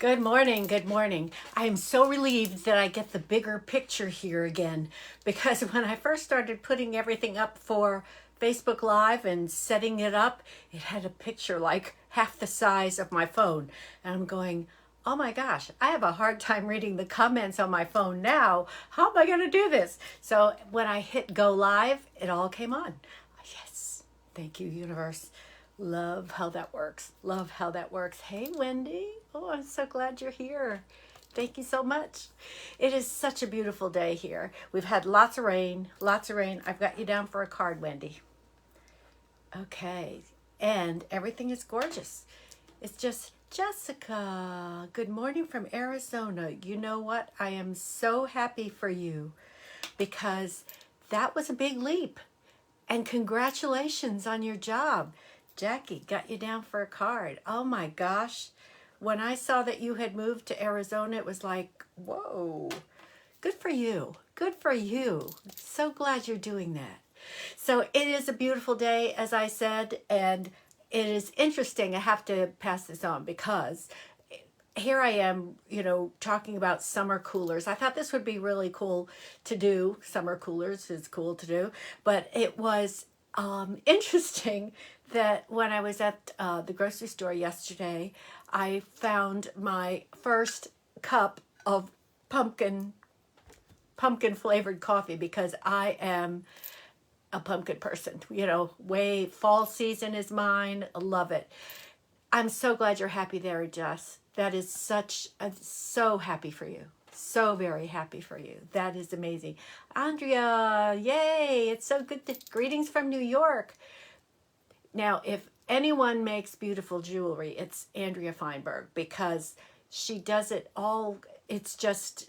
Good morning. Good morning. I am so relieved that I get the bigger picture here again because when I first started putting everything up for Facebook Live and setting it up, it had a picture like half the size of my phone. And I'm going, oh my gosh, I have a hard time reading the comments on my phone now. How am I going to do this? So when I hit go live, it all came on. Yes. Thank you, universe. Love how that works. Love how that works. Hey, Wendy. Oh, I'm so glad you're here. Thank you so much. It is such a beautiful day here. We've had lots of rain, lots of rain. I've got you down for a card, Wendy. Okay. And everything is gorgeous. It's just Jessica. Good morning from Arizona. You know what? I am so happy for you because that was a big leap. And congratulations on your job. Jackie got you down for a card. Oh my gosh. When I saw that you had moved to Arizona, it was like, whoa, good for you. Good for you. So glad you're doing that. So it is a beautiful day, as I said, and it is interesting. I have to pass this on because here I am, talking about summer coolers. I thought this would be really cool to do. Summer coolers is cool to do, but it was interesting that when I was at the grocery store yesterday, I found my first cup of pumpkin flavored coffee because I am a pumpkin person. Way fall season is mine. I love it. I'm so glad you're happy there, Jess. That is so happy for you. So very happy for you. That is amazing. Andrea, yay. It's so good. Greetings from New York. Now, if anyone makes beautiful jewelry, it's Andrea Feinberg because she does it all. It's just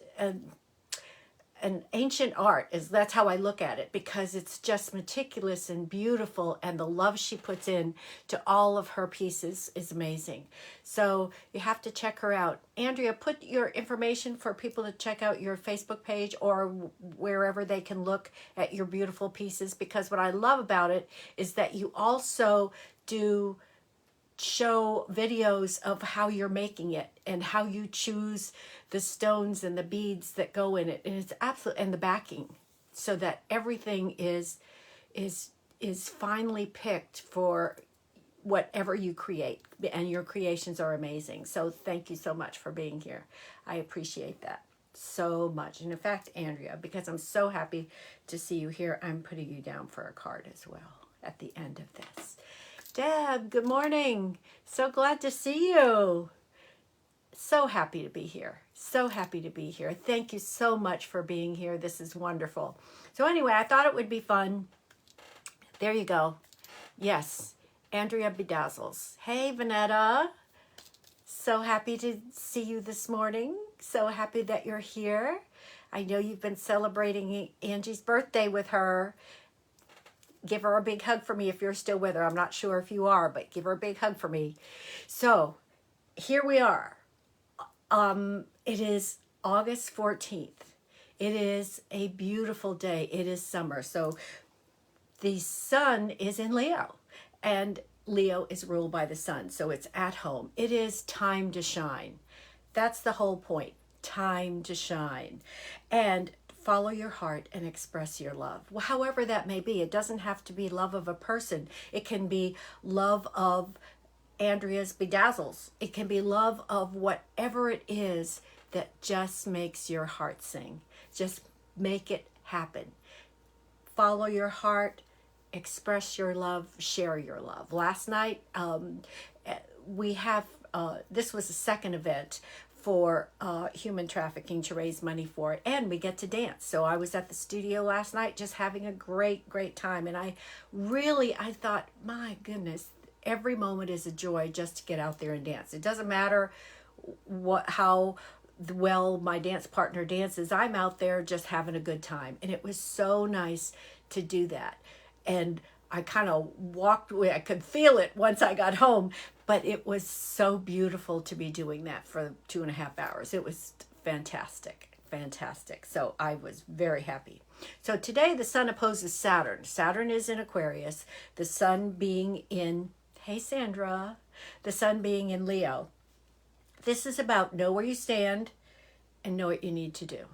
an ancient art, that's how I look at it, because it's just meticulous and beautiful, and the love she puts in to all of her pieces is amazing. So you have to check her out. Andrea, put your information for people to check out your Facebook page or wherever they can look at your beautiful pieces, because what I love about it is that you also do show videos of how you're making it and how you choose the stones and the beads that go in it, and it's absolute, and the backing, so that everything is finely picked for whatever you create, and your creations are amazing. So thank you so much for being here. I appreciate that so much. And in fact, Andrea, because I'm so happy to see you here, I'm putting you down for a card as well at the end of this. Deb, good morning. So glad to see you. So happy to be here. So happy to be here. Thank you so much for being here. This is wonderful. So anyway, I thought it would be fun. There you go. Yes, Andrea Bedazzles. Hey, Vanetta. So happy to see you this morning. So happy that you're here. I know you've been celebrating Angie's birthday with her. Give her a big hug for me if you're still with her. I'm not sure if you are, but give her a big hug for me. So here we are. It is August 14th. It is a beautiful day. It is summer. So the sun is in Leo, and Leo is ruled by the sun. So it's at home. It is time to shine. That's the whole point. Time to shine. And follow your heart and express your love. Well, however that may be. It doesn't have to be love of a person. It can be love of Andrea's Bedazzles. It can be love of whatever it is that just makes your heart sing. Just make it happen. Follow your heart, express your love, share your love. Last night, we have, this was the second event for human trafficking to raise money for it, and we get to dance. So I was at the studio last night just having a great time, and I thought, my goodness, every moment is a joy just to get out there and dance. It doesn't matter how well my dance partner dances. I'm out there just having a good time, and it was so nice to do that. And I kind of walked away. I could feel it once I got home, but it was so beautiful to be doing that for 2.5 hours. It was fantastic. So I was very happy. So today the sun opposes Saturn. Saturn is in Aquarius, the sun being in, hey Sandra, the sun being in Leo. This is about know where you stand and know what you need to do.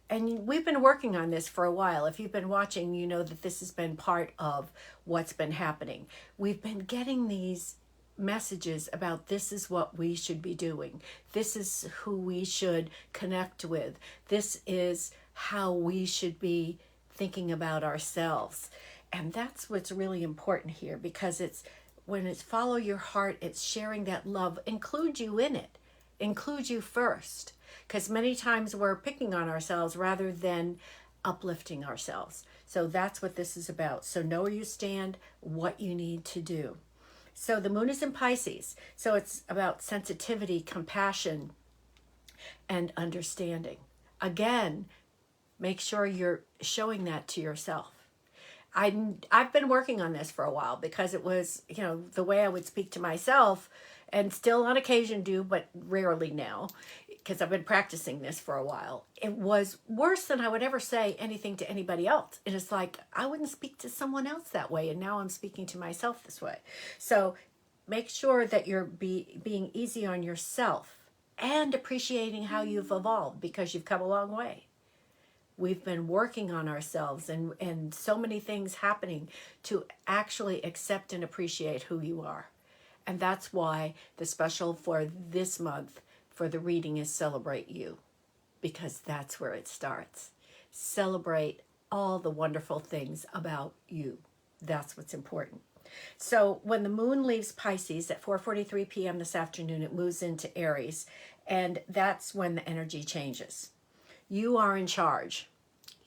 And we've been working on this for a while. If you've been watching, you know that this has been part of what's been happening. We've been getting these messages about this is what we should be doing. This is who we should connect with. This is how we should be thinking about ourselves. And that's what's really important here, because it's when it's follow your heart, it's sharing that love, include you in it, include you first. Because many times we're picking on ourselves rather than uplifting ourselves. So that's what this is about. So know where you stand, what you need to do. So the moon is in Pisces. So it's about sensitivity, compassion, and understanding. Again, make sure you're showing that to yourself. I've been working on this for a while because it was, the way I would speak to myself, and still on occasion do, but rarely now, because I've been practicing this for a while. It was worse than I would ever say anything to anybody else. And it's like, I wouldn't speak to someone else that way. And now I'm speaking to myself this way. So make sure that you're being easy on yourself and appreciating how you've evolved, because you've come a long way. We've been working on ourselves and so many things happening to actually accept and appreciate who you are. And that's why the special for this month for the reading is Celebrate You, because that's where it starts. Celebrate all the wonderful things about you. That's what's important. So when the moon leaves Pisces at 4:43 p.m. this afternoon, it moves into Aries, and that's when the energy changes. You are in charge.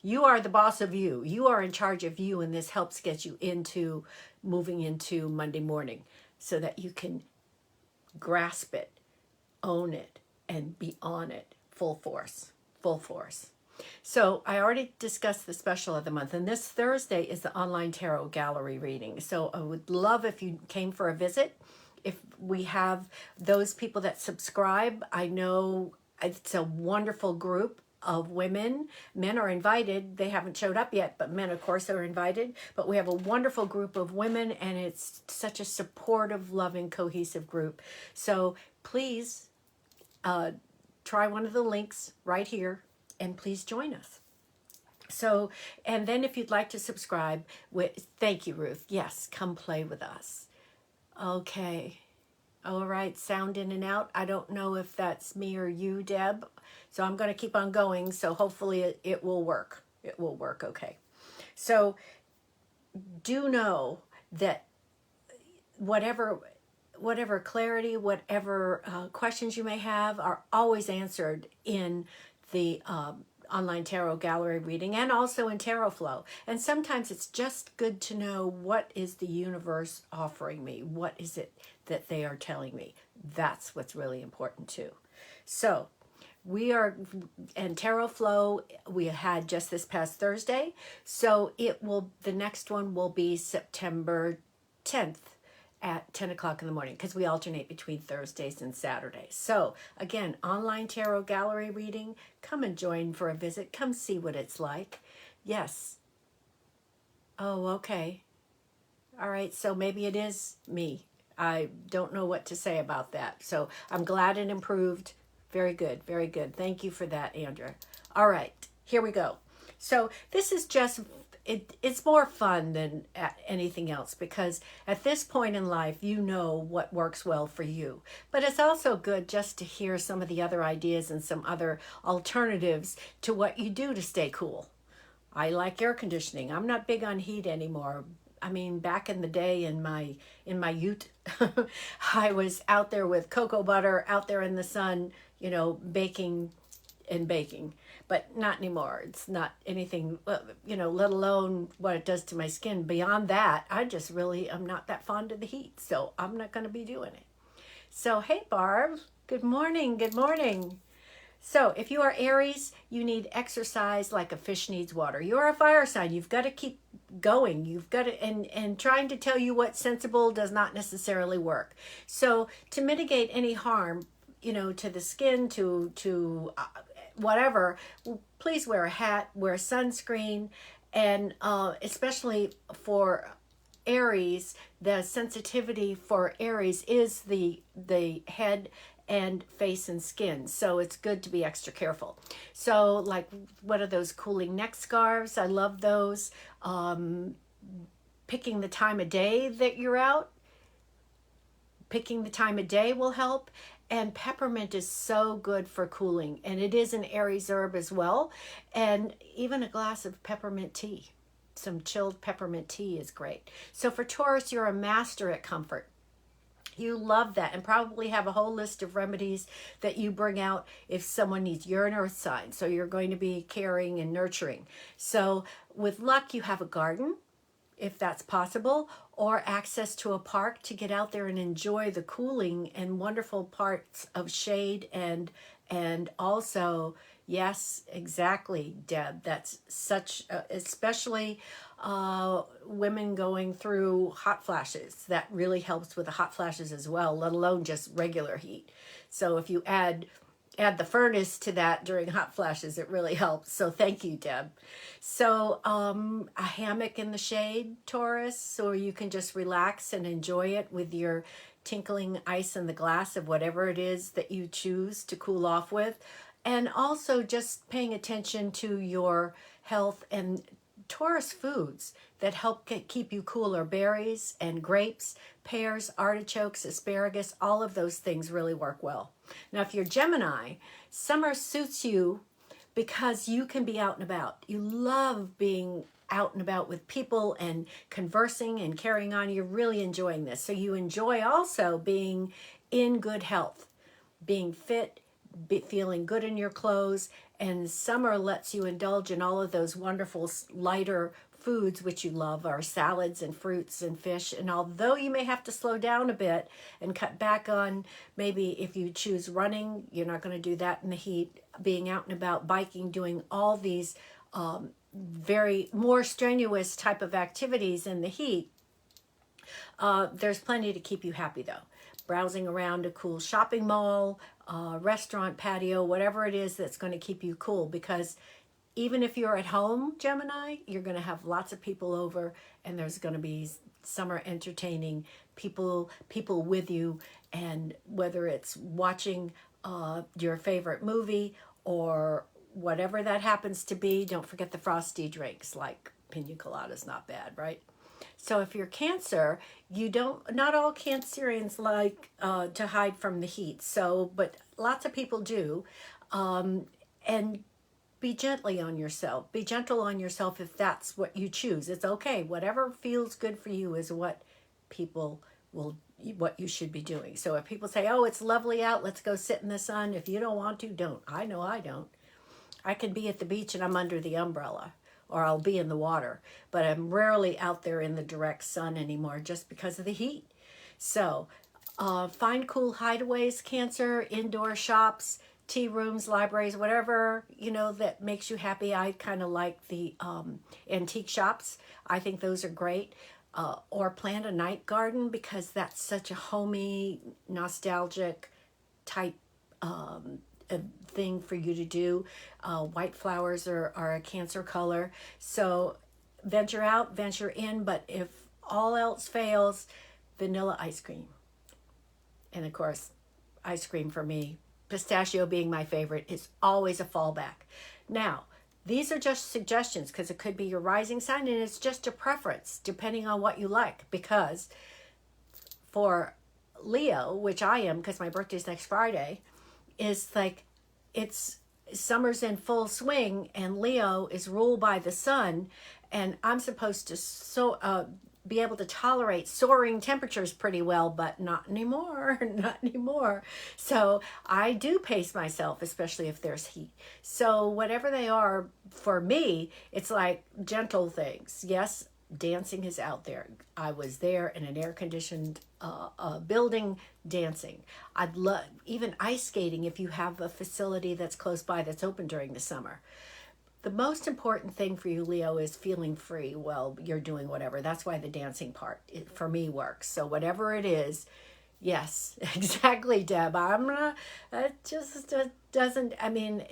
You are the boss of you. You are in charge of you, and this helps get you into moving into Monday morning so that you can grasp it, own it, and be on it full force, full force. So I already discussed the special of the month, and this Thursday is the online tarot gallery reading. So I would love if you came for a visit. If we have those people that subscribe, I know it's a wonderful group of women. Men are invited. They haven't showed up yet, but men, of course, are invited. But we have a wonderful group of women, and it's such a supportive, loving, cohesive group. So please try one of the links right here, and please join us. So, and then if you'd like to subscribe, thank you, Ruth. Yes, come play with us. Okay. All right, sound in and out. I don't know if that's me or you, Deb. So I'm going to keep on going. So hopefully it will work. It will work okay. So do know that whatever clarity, whatever questions you may have are always answered in the online tarot gallery reading, and also in Tarot Flow. And sometimes it's just good to know, what is the universe offering me? What is it that they are telling me? That's what's really important too. So we are, and Tarot Flow we had just this past Thursday. So the next one will be September 10th at 10 o'clock in the morning, because we alternate between Thursdays and Saturdays. So again, online tarot gallery reading. Come and join for a visit. Come see what it's like. Yes. Oh, okay. All right. So maybe it is me. I don't know what to say about that. So I'm glad it improved. Very good. Very good. Thank you for that, Andrea. All right. Here we go. So this is just it's more fun than anything else, because at this point in life, you know what works well for you. But it's also good just to hear some of the other ideas and some other alternatives to what you do to stay cool. I like air conditioning. I'm not big on heat anymore. I mean, back in the day in my youth, I was out there with cocoa butter, out there in the sun, baking and baking. But not anymore. It's not anything, let alone what it does to my skin. Beyond that, I'm not that fond of the heat. So I'm not going to be doing it. So, hey, Barb. Good morning. Good morning. So if you are Aries, you need exercise like a fish needs water. You're a fire sign. You've got to keep going. You've got to, and trying to tell you what's sensible does not necessarily work. So to mitigate any harm, to the skin, to whatever, please wear a hat, wear sunscreen, and especially for Aries, the sensitivity for Aries is the head and face and skin. So it's good to be extra careful. So like, what are those cooling neck scarves? I love those. Picking the time of day that you're out. Picking the time of day will help. And peppermint is so good for cooling. And it is an Aries herb as well. And even a glass of peppermint tea. Some chilled peppermint tea is great. So for Taurus, you're a master at comfort. You love that, and probably have a whole list of remedies that you bring out if someone needs. You're an earth sign, so you're going to be caring and nurturing. So with luck, you have a garden, if that's possible, or access to a park to get out there and enjoy the cooling and wonderful parts of shade and also, yes, exactly, Deb. That's such, especially women going through hot flashes. That really helps with the hot flashes as well, let alone just regular heat. So if you add the furnace to that during hot flashes, it really helps. So thank you, Deb. So a hammock in the shade, Taurus, or you can just relax and enjoy it with your tinkling ice in the glass of whatever it is that you choose to cool off with. And also just paying attention to your health and Taurus foods that help keep you cooler. Berries and grapes, pears, artichokes, asparagus, all of those things really work well. Now, if you're Gemini, summer suits you because you can be out and about. You love being out and about with people and conversing and carrying on. You're really enjoying this. So you enjoy also being in good health, being fit, feeling good in your clothes. And summer lets you indulge in all of those wonderful lighter foods which you love, are salads and fruits and fish. And although you may have to slow down a bit and cut back on, maybe if you choose running, you're not going to do that in the heat, being out and about, biking, doing all these very more strenuous type of activities in the heat, there's plenty to keep you happy though. Browsing around a cool shopping mall, restaurant, patio, whatever it is that's going to keep you cool, because even if you're at home, Gemini, you're going to have lots of people over, and there's going to be summer entertaining people with you. And whether it's watching your favorite movie or whatever that happens to be, don't forget the frosty drinks, like pina colada's not bad, right? So if you're Cancer, not all Cancerians like to hide from the heat. So, but lots of people do. And be gently on yourself. Be gentle on yourself if that's what you choose. It's okay. Whatever feels good for you is what you should be doing. So if people say, oh, it's lovely out, let's go sit in the sun. If you don't want to, don't. I know I don't. I can be at the beach and I'm under the umbrella, or I'll be in the water, but I'm rarely out there in the direct sun anymore just because of the heat. So find cool hideaways, Cancer, indoor shops, tea rooms, libraries, whatever, that makes you happy. I kind of like the antique shops. I think those are great. Or plant a night garden, because that's such a homey, nostalgic type thing for you to do. White flowers are a Cancer color. So venture out, venture in, but if all else fails, vanilla ice cream. And of course, ice cream for me, pistachio being my favorite, is always a fallback. Now, these are just suggestions because it could be your rising sign, and it's just a preference depending on what you like. Because for Leo, which I am because my birthday's next Friday, is like summer's in full swing and Leo is ruled by the sun, and I'm supposed to be able to tolerate soaring temperatures pretty well, but not anymore, not anymore. So I do pace myself, especially if there's heat. So whatever they are, for me, it's like gentle things. Yes, dancing is out there. I was there in an air-conditioned building dancing. I'd love even ice skating if you have a facility that's close by that's open during the summer. The most important thing for you, Leo, is feeling free while you're doing whatever. That's why the dancing part, for me, works. So whatever it is, yes, exactly, Deb. It just doesn't, I mean,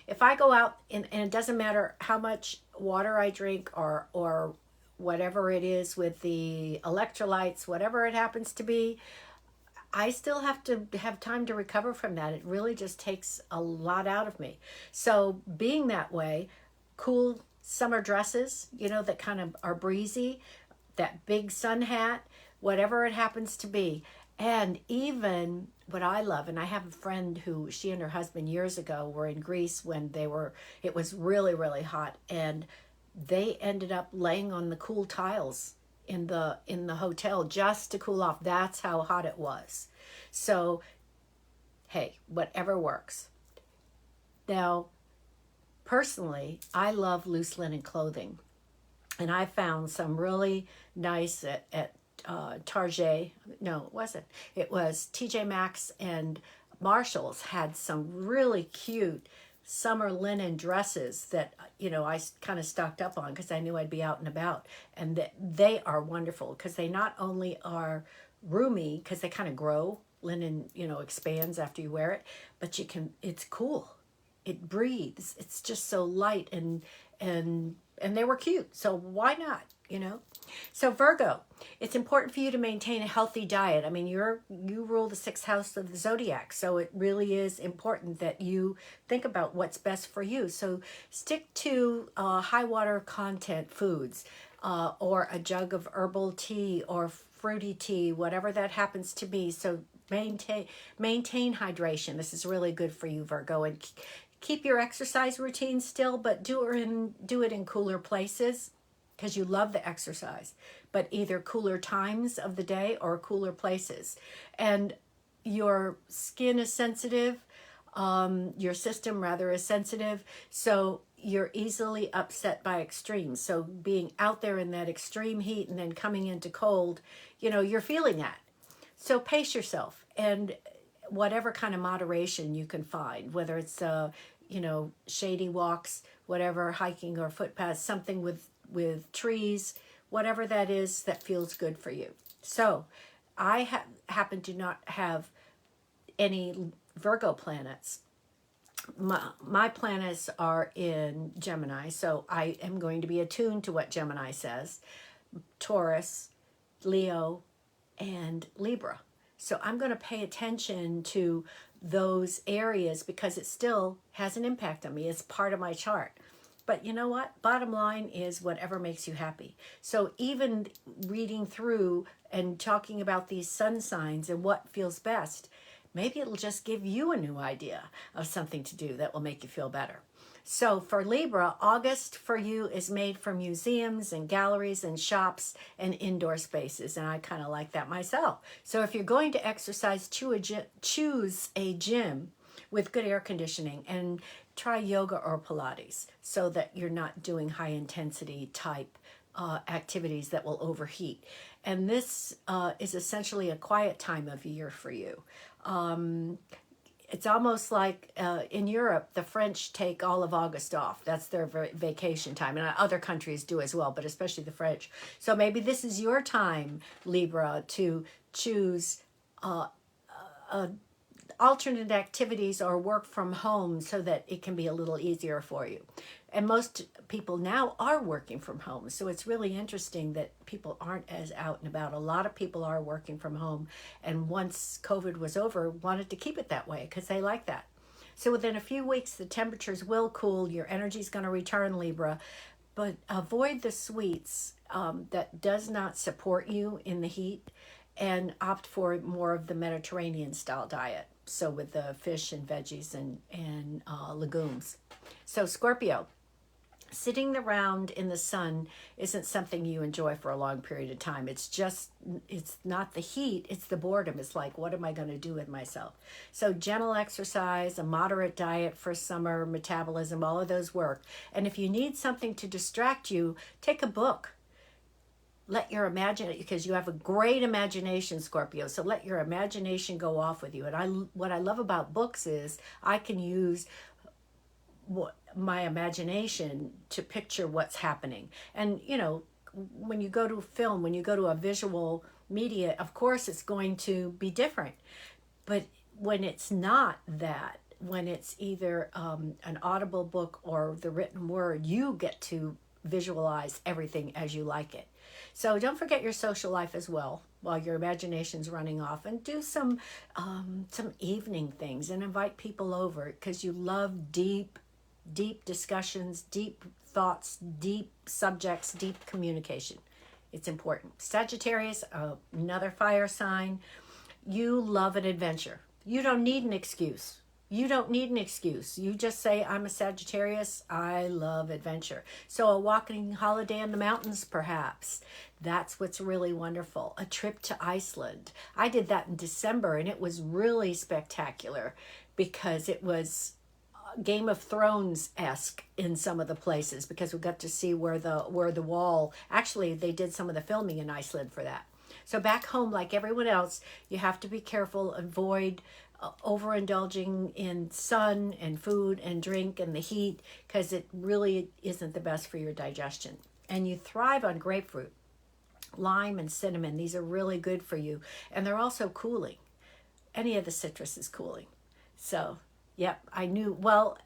if I go out and it doesn't matter how much water I drink or whatever it is with the electrolytes, whatever it happens to be, I still have to have time to recover from that. It really just takes a lot out of me. So being that way, cool summer dresses, that kind of are breezy, that big sun hat, whatever it happens to be. And even what I love, and I have a friend who, she and her husband years ago were in Greece when it was really, really hot. And they ended up laying on the cool tiles in the hotel just to cool off. That's how hot it was. So, hey, whatever works. Now, personally, I love loose linen clothing. And I found some really nice at Target. No, it wasn't. It was TJ Maxx and Marshalls had some really cute summer linen dresses that I kind of stocked up on because I knew I'd be out and about, and that they are wonderful because they not only are roomy because they kind of grow. Linen expands after you wear it, but it's cool, it breathes, it's just so light, and they were cute, so why not. So Virgo, it's important for you to maintain a healthy diet. I mean, you rule the sixth house of the zodiac, so it really is important that you think about what's best for you. So stick to high water content foods, or a jug of herbal tea or fruity tea, whatever that happens to be. So maintain hydration. This is really good for you, Virgo, and keep your exercise routine still, but do it in cooler places, because you love the exercise, but either cooler times of the day or cooler places. And your skin is sensitive, your system rather is sensitive, so you're easily upset by extremes. So being out there in that extreme heat and then coming into cold, you're feeling that. So pace yourself, and whatever kind of moderation you can find, whether it's shady walks, whatever, hiking or footpaths, something with trees, whatever that is that feels good for you. So I happen to not have any Virgo planets. My planets are in Gemini, so I am going to be attuned to what Gemini says, Taurus, Leo, and Libra. So I'm going to pay attention to those areas because it still has an impact on me. It's part of my chart. But you know what? Bottom line is whatever makes you happy. So even reading through and talking about these sun signs and what feels best, maybe it'll just give you a new idea of something to do that will make you feel better. So for Libra, August for you is made for museums and galleries and shops and indoor spaces. And I kind of like that myself. So if you're going to exercise, choose a gym with good air conditioning, and try yoga or Pilates so that you're not doing high intensity type activities that will overheat. And this is essentially a quiet time of year for you. It's almost like in Europe, the French take all of August off. That's their vacation time. And other countries do as well, but especially the French. So maybe this is your time, Libra, to choose alternate activities or work from home so that it can be a little easier for you. And most people now are working from home. So it's really interesting that people aren't as out and about. A lot of people are working from home. And once COVID was over, wanted to keep it that way because they like that. So within a few weeks, the temperatures will cool. Your energy is going to return, Libra. But avoid the sweets that does not support you in the heat, and opt for more of the Mediterranean style diet. So with the fish and veggies and legumes. So Scorpio, sitting around in the sun isn't something you enjoy for a long period of time. It's not the heat, it's the boredom. It's like, what am I going to do with myself? So gentle exercise, a moderate diet for summer, metabolism, all of those work. And if you need something to distract you, take a book. Let your imagination, because you have a great imagination, Scorpio. So let your imagination go off with you. And what I love about books is I can use my imagination to picture what's happening. And when you go to film, when you go to a visual media, of course it's going to be different. But when it's not that, when it's either an audible book or the written word, you get to visualize everything as you like it. So don't forget your social life as well while your imagination's running off, and do some evening things and invite people over, because you love deep discussions, deep thoughts, deep subjects, deep communication. It's important. Sagittarius, another fire sign. You love an adventure. You don't need an excuse. You don't need an excuse. You just say, I'm a Sagittarius. I love adventure. So a walking holiday in the mountains, perhaps. That's what's really wonderful. A trip to Iceland. I did that in December, and it was really spectacular because it was Game of Thrones-esque in some of the places, because we got to see where the wall, actually they did some of the filming in Iceland for that. So back home, like everyone else, you have to be careful, avoid overindulging in sun and food and drink and the heat, because it really isn't the best for your digestion. And you thrive on grapefruit, lime, and cinnamon. These are really good for you, and they're also cooling. Any of the citrus is cooling. So yep, I knew. Well,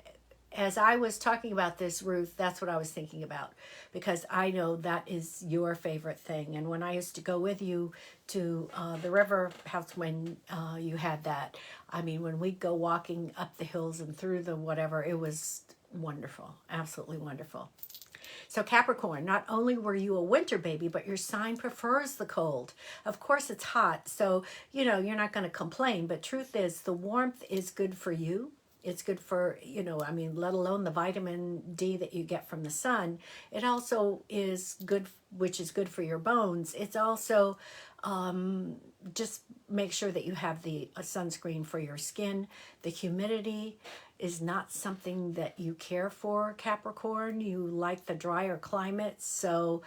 as I was talking about this, Ruth, that's what I was thinking about, because I know that is your favorite thing. And when I used to go with you to the river house when you had that, I mean, when we'd go walking up the hills and through the whatever, it was wonderful, absolutely wonderful. So Capricorn, not only were you a winter baby, but your sign prefers the cold. Of course, it's hot, so, you know, you're not going to complain. But truth is, the warmth is good for you. It's good for, you know, I mean, let alone the vitamin D that you get from the sun. It also is good, which is good for your bones. It's also just make sure that you have a sunscreen for your skin. The humidity is not something that you care for, Capricorn. You like the drier climate, so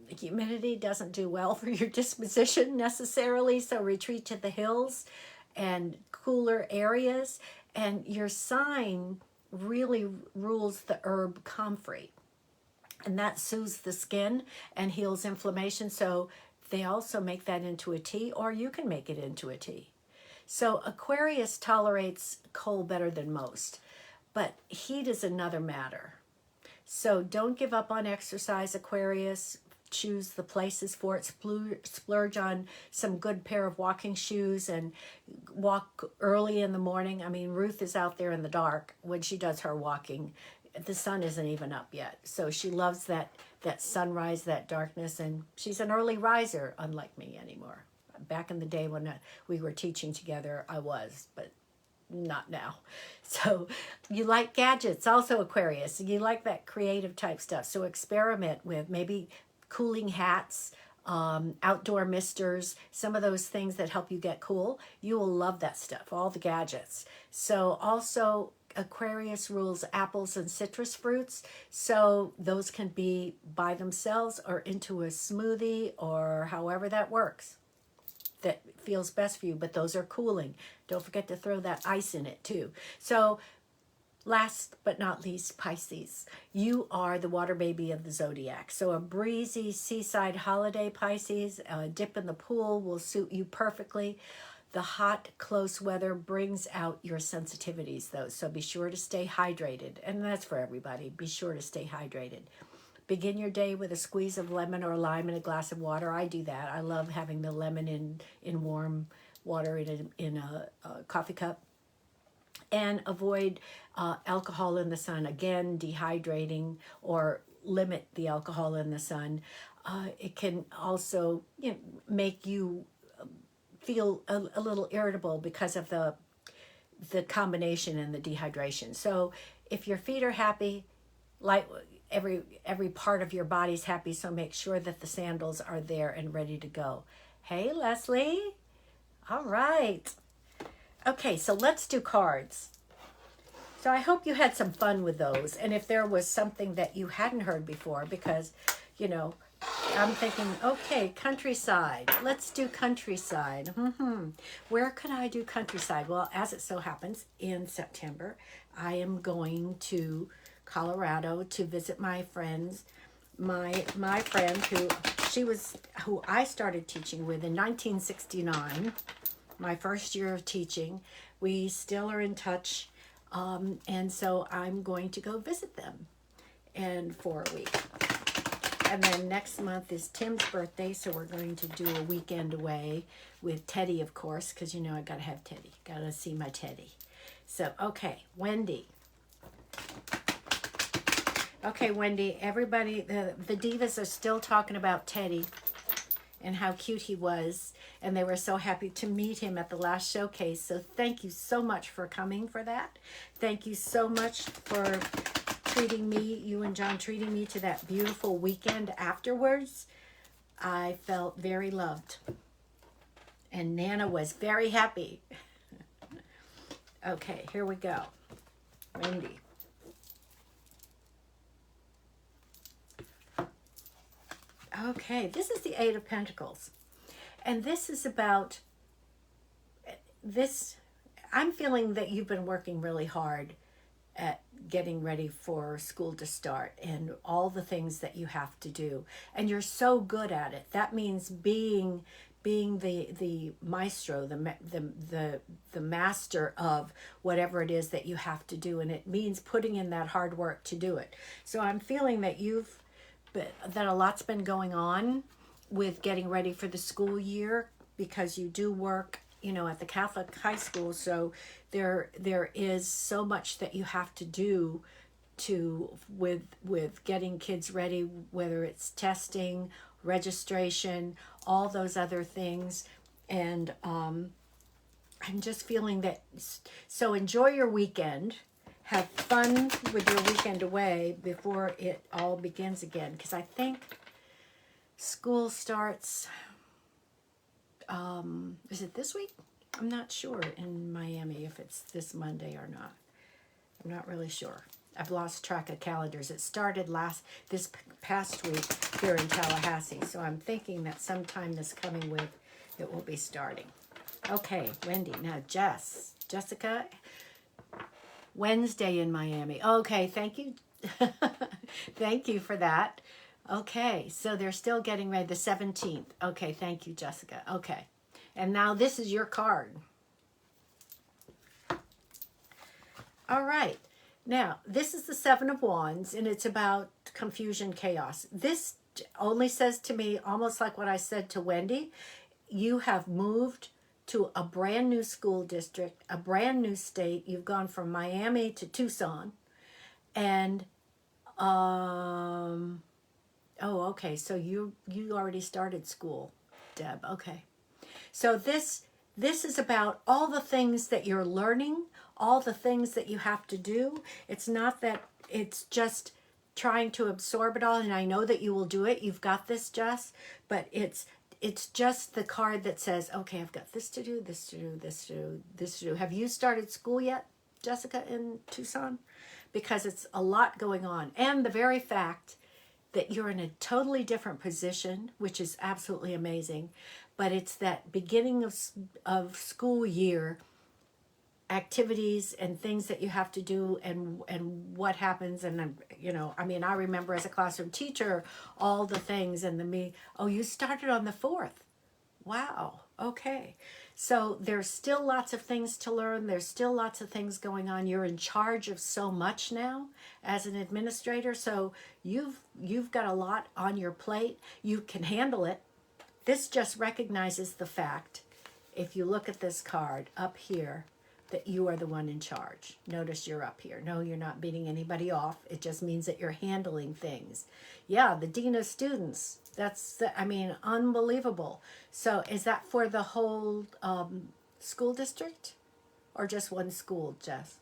humidity doesn't do well for your disposition necessarily. So retreat to the hills and cooler areas. And your sign really rules the herb comfrey, and that soothes the skin and heals inflammation. So they also make that into a tea, or you can make it into a tea. So Aquarius tolerates cold better than most, but heat is another matter. So don't give up on exercise, Aquarius. Choose the places for it. Splurge on some good pair of walking shoes and walk early in the morning. I mean, Ruth is out there in the dark when she does her walking. The sun isn't even up yet. So she loves that sunrise, that darkness, and she's an early riser, unlike me anymore. Back in the day when we were teaching together, I was, but not now. So you like gadgets, also Aquarius. You like that creative type stuff. So experiment with maybe cooling hats, outdoor misters, some of those things that help you get cool. You will love that stuff, all the gadgets. So also Aquarius rules apples and citrus fruits. So those can be by themselves or into a smoothie, or however that works, that feels best for you. But those are cooling. Don't forget to throw that ice in it too. So last but not least, Pisces. You are the water baby of the zodiac. So a breezy seaside holiday, Pisces, a dip in the pool will suit you perfectly. The hot, close weather brings out your sensitivities, though. So be sure to stay hydrated. And that's for everybody. Be sure to stay hydrated. Begin your day with a squeeze of lemon or lime in a glass of water. I do that. I love having the lemon in warm water in a coffee cup. And avoid alcohol in the sun. Again, dehydrating, or limit the alcohol in the sun. It can also, you know, make you feel a little irritable because of the combination and the dehydration. So if your feet are happy, like every part of your body's happy, so make sure that the sandals are there and ready to go. Hey, Leslie. All right. Okay, so let's do cards. So I hope you had some fun with those. And if there was something that you hadn't heard before, because, you know, I'm thinking, okay, countryside. Let's do countryside. Where could I do countryside? Well, as it so happens, in September, I am going to Colorado to visit my friends. My friend who I started teaching with in 1969. My first year of teaching. We still are in touch, and so I'm going to go visit them and for a week. And then next month is Tim's birthday, so we're going to do a weekend away with Teddy, of course, because you know I gotta have Teddy. Gotta see my Teddy. So, okay, Wendy. Okay, Wendy, everybody, the divas are still talking about Teddy and how cute he was, and they were so happy to meet him at the last showcase. So thank you so much for coming for that. Thank you so much for treating me, you and John treating me to that beautiful weekend afterwards. I felt very loved. And Nana was very happy. Okay, here we go. Wendy. Okay, this is the Eight of Pentacles. And this is about this. I'm feeling that you've been working really hard at getting ready for school to start and all the things that you have to do. And you're so good at it. That means being the maestro, the master of whatever it is that you have to do. And it means putting in that hard work to do it. So I'm feeling that that a lot's been going on with getting ready for the school year, because you do work, you know, at the Catholic high school. So there is so much that you have to do with getting kids ready, whether it's testing, registration, all those other things. And I'm just feeling that, so enjoy your weekend. Have fun with your weekend away before it all begins again. Because I think school starts, is it this week? I'm not sure in Miami if it's this Monday or not. I'm not really sure. I've lost track of calendars. It started this past week here in Tallahassee. So I'm thinking that sometime this coming week it will be starting. Okay, Wendy. Now Jessica. Wednesday in Miami. Okay, thank you. Thank you for that. Okay, so they're still getting ready. The 17th. Okay, thank you, Jessica. Okay, and now this is your card. All right. Now, this is the Seven of Wands, and it's about confusion, chaos. This only says to me, almost like what I said to Wendy, you have moved to a brand new school district, a brand new state. You've gone from Miami to Tucson. And, oh, okay. So you already started school, Deb. Okay. So this is about all the things that you're learning, all the things that you have to do. It's not that it's just trying to absorb it all. And I know that you will do it. You've got this, Jess, but it's just the card that says, okay, I've got this to do, this to do, this to do, this to do. Have you started school yet, Jessica, in Tucson? Because it's a lot going on. And the very fact that you're in a totally different position, which is absolutely amazing, but it's that beginning of school year activities and things that you have to do and what happens. And you know, I mean, I remember as a classroom teacher all the things, and oh, you started on the 4th. Wow. Okay. So there's still lots of things to learn. There's still lots of things going on. You're in charge of so much now as an administrator. So you've got a lot on your plate. You can handle it. This just recognizes the fact, if you look at this card up here, that you are the one in charge. Notice you're up here. No, you're not beating anybody off. It just means that you're handling things. Yeah, the Dean of Students. I mean, unbelievable. So is that for the whole school district or just one school, Jess?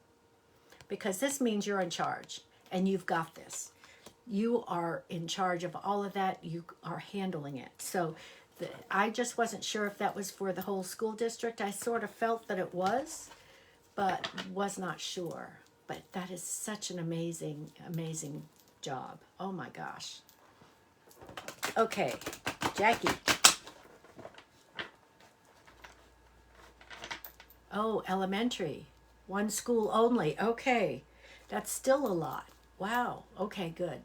Because this means you're in charge and you've got this. You are in charge of all of that. You are handling it. So I just wasn't sure if that was for the whole school district. I sort of felt that it was, but was not sure. But that is such an amazing, amazing job. Oh my gosh. Okay, Jackie. Oh, elementary. One school only. Okay. That's still a lot. Wow. Okay, good.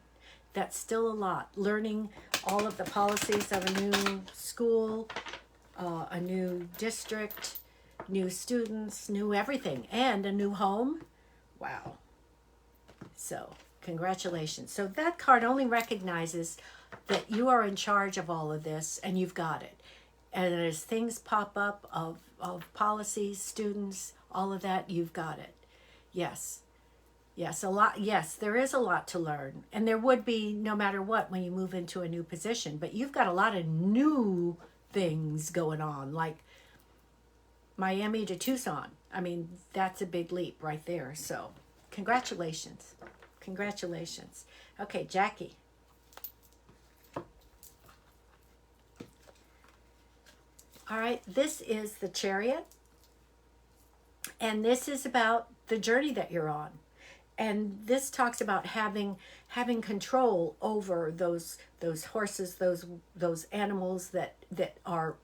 That's still a lot. Learning all of the policies of a new school, a new district, new students, new everything, and a new home. Wow. So, congratulations. So that card only recognizes that you are in charge of all of this and you've got it. And as things pop up of policies, students, all of that, you've got it. Yes. Yes, a lot. Yes, there is a lot to learn. And there would be no matter what when you move into a new position. But you've got a lot of new things going on, like Miami to Tucson. I mean, that's a big leap right there. So, congratulations. Congratulations. Okay, Jackie. All right, this is the Chariot. And this is about the journey that you're on. And this talks about having control over those horses, those animals that are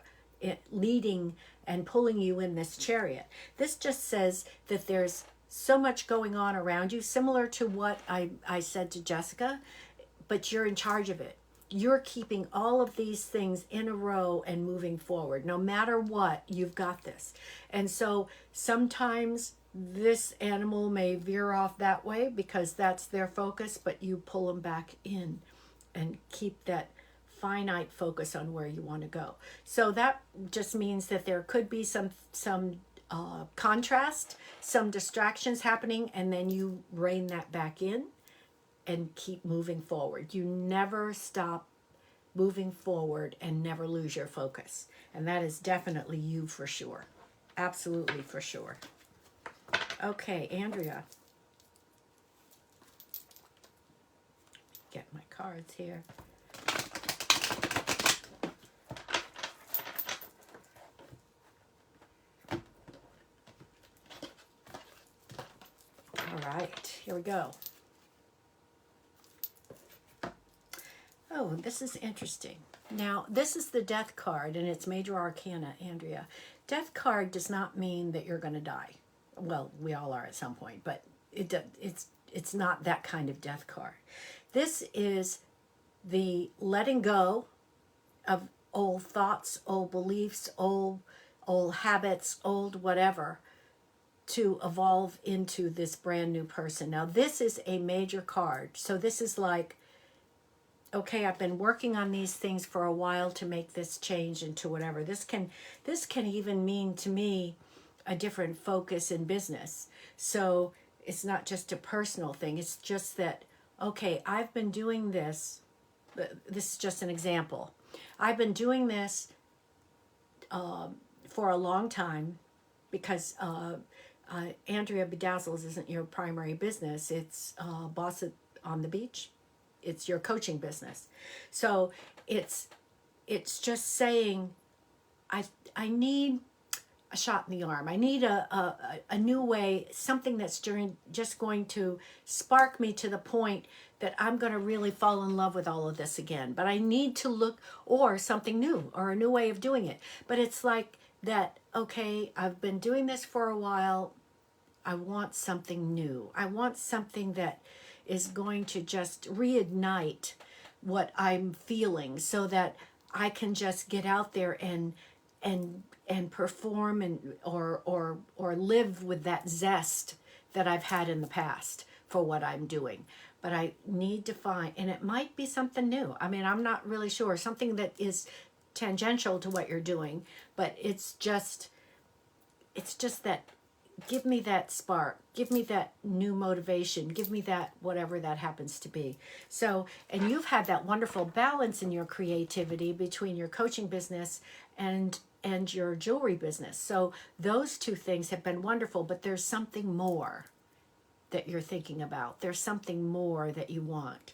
leading and pulling you in this chariot. This just says that there's so much going on around you, similar to what I said to Jessica, but you're in charge of it. You're keeping all of these things in a row and moving forward. No matter what, you've got this. And so sometimes this animal may veer off that way because that's their focus, but you pull them back in and keep that finite focus on where you want to go. So that just means that there could be some contrast, some distractions happening, and then you rein that back in and keep moving forward. You never stop moving forward and never lose your focus. And that is definitely you for sure. Absolutely for sure. Okay, Andrea. Get my cards here. All right, here we go. Oh, this is interesting. Now, this is the Death card, and it's Major Arcana, Andrea. Death card does not mean that you're going to die. Well, we all are at some point, but it's not that kind of death card. This is the letting go of old thoughts, old beliefs, old habits, old whatever, to evolve into this brand new person. Now, this is a major card. So this is like, okay, I've been working on these things for a while to make this change into whatever. This can even mean to me a different focus in business. So it's not just a personal thing. It's just that, okay, I've been doing this. This is just an example. I've been doing this for a long time because Andrea Bedazzles isn't your primary business. It's Boss on the Beach. It's your coaching business. So it's just saying, I need a shot in the arm. I need a new way, something that's just going to spark me to the point that I'm going to really fall in love with all of this again. But I need to look, or something new, or a new way of doing it. But it's like that, okay, I've been doing this for a while. I want something new. I want something that is going to just reignite what I'm feeling so that I can just get out there and perform or live with that zest that I've had in the past for what I'm doing. But I need to find, and it might be something new. I mean, I'm not really sure. Something that is tangential to what you're doing, but it's just that, give me that spark, give me that new motivation, give me that whatever that happens to be. So, and you've had that wonderful balance in your creativity between your coaching business and your jewelry business. So those two things have been wonderful, but there's something more that you're thinking about. There's something more that you want.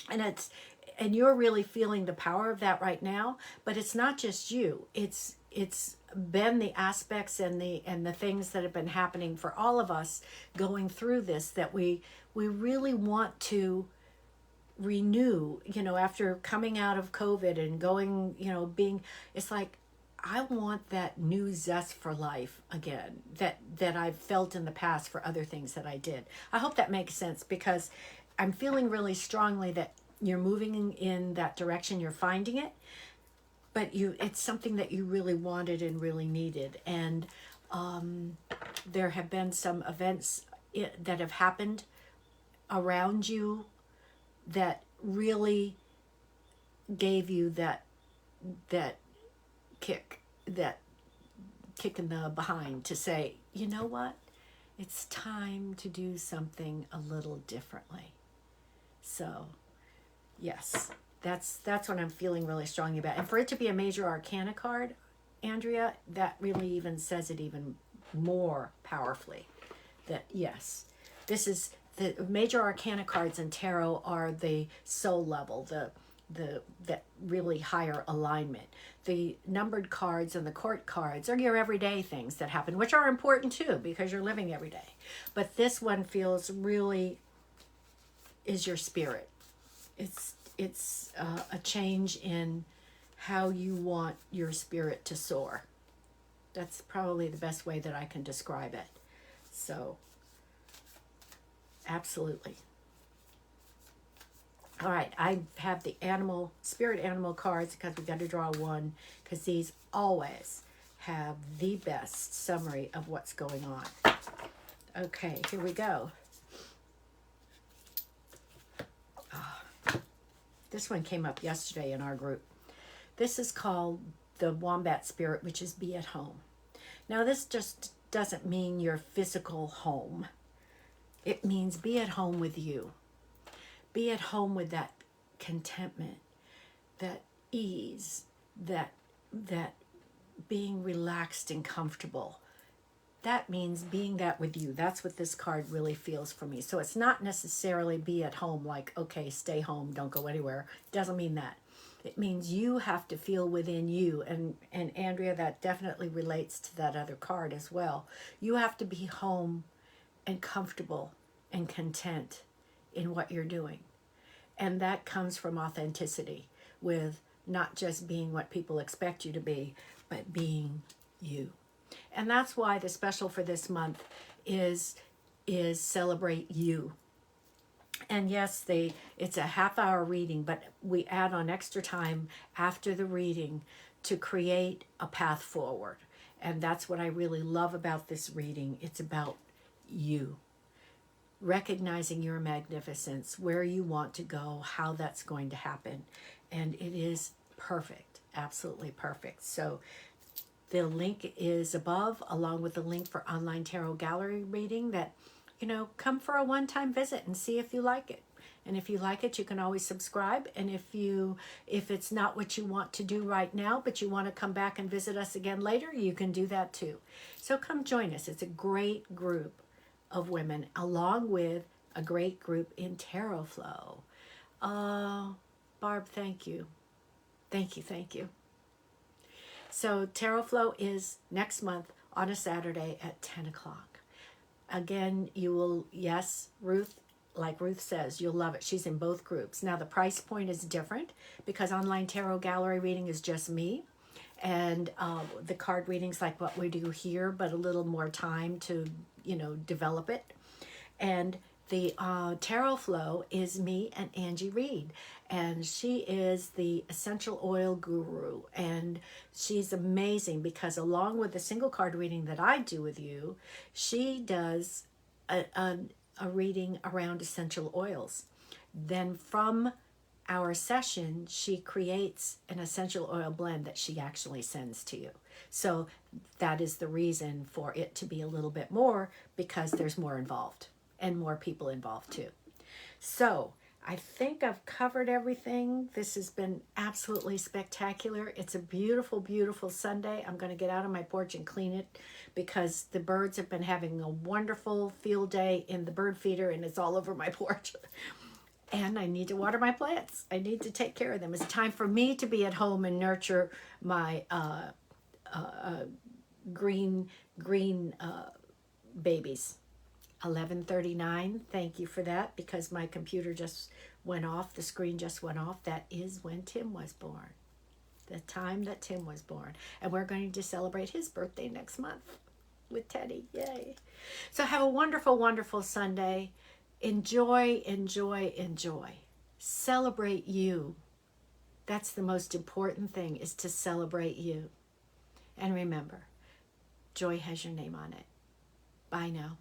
And you're really feeling the power of that right now, but it's not just you. It's been the aspects and the things that have been happening for all of us going through this that we really want to renew, after coming out of COVID and going, it's like, I want that new zest for life again that I've felt in the past for other things that I did. I hope that makes sense, because I'm feeling really strongly that you're moving in that direction, you're finding it, but it's something that you really wanted and really needed. And there have been some events that have happened around you that really gave you that kick, that kick in the behind to say, you know what? It's time to do something a little differently. So, yes, that's what I'm feeling really strongly about. And for it to be a major arcana card, Andrea, that really even says it even more powerfully. That yes, this is the major arcana cards in tarot are the soul level, the that really higher alignment. The numbered cards and the court cards are your everyday things that happen, which are important too because you're living every day. But this one feels really is your spirit. It's a change in how you want your spirit to soar. That's probably the best way that I can describe it. So, absolutely. All right, I have the spirit animal cards because we got to draw one because these always have the best summary of what's going on. Okay, here we go. This one came up yesterday in our group. This is called the Wombat Spirit, which is be at home. Now, this just doesn't mean your physical home. It means be at home with you. Be at home with that contentment, that ease, that being relaxed and comfortable. That means being that with you. That's what this card really feels for me. So it's not necessarily be at home like, okay, stay home, don't go anywhere. It doesn't mean that. It means you have to feel within you. And Andrea, that definitely relates to that other card as well. You have to be home and comfortable and content in what you're doing. And that comes from authenticity, with not just being what people expect you to be, but being you. And that's why the special for this month is Celebrate You. And yes, it's a half-hour reading, but we add on extra time after the reading to create a path forward. And that's what I really love about this reading. It's about you. Recognizing your magnificence, where you want to go, how that's going to happen. And it is perfect, absolutely perfect. So the link is above, along with the link for online tarot gallery reading that, come for a one-time visit and see if you like it. And if you like it, you can always subscribe. And if it's not what you want to do right now, but you want to come back and visit us again later, you can do that too. So come join us. It's a great group of women, along with a great group in Tarot Flow. Barb, thank you. Thank you. So Tarot Flow is next month on a Saturday at 10 o'clock. Again, you will, yes, Ruth, like Ruth says, you'll love it. She's in both groups. Now, the price point is different because online tarot gallery reading is just me. And the card readings like what we do here, but a little more time to, develop it. And the Tarot Flow is me and Angie Reed. And she is the essential oil guru. And she's amazing because along with the single card reading that I do with you, she does a reading around essential oils. Then from our session, she creates an essential oil blend that she actually sends to you. So that is the reason for it to be a little bit more, because there's more involved and more people involved too. So I think I've covered everything. This has been absolutely spectacular. It's a beautiful, beautiful Sunday. I'm going to get out on my porch and clean it because the birds have been having a wonderful field day in the bird feeder and it's all over my porch. And I need to water my plants. I need to take care of them. It's time for me to be at home and nurture my green babies. 11:39. Thank you for that because my computer just went off. The screen just went off. That is when Tim was born. The time that Tim was born. And we're going to celebrate his birthday next month with Teddy. Yay. So have a wonderful, wonderful Sunday. Enjoy, enjoy, enjoy. Celebrate you. That's the most important thing, is to celebrate you. And remember, joy has your name on it. Bye now.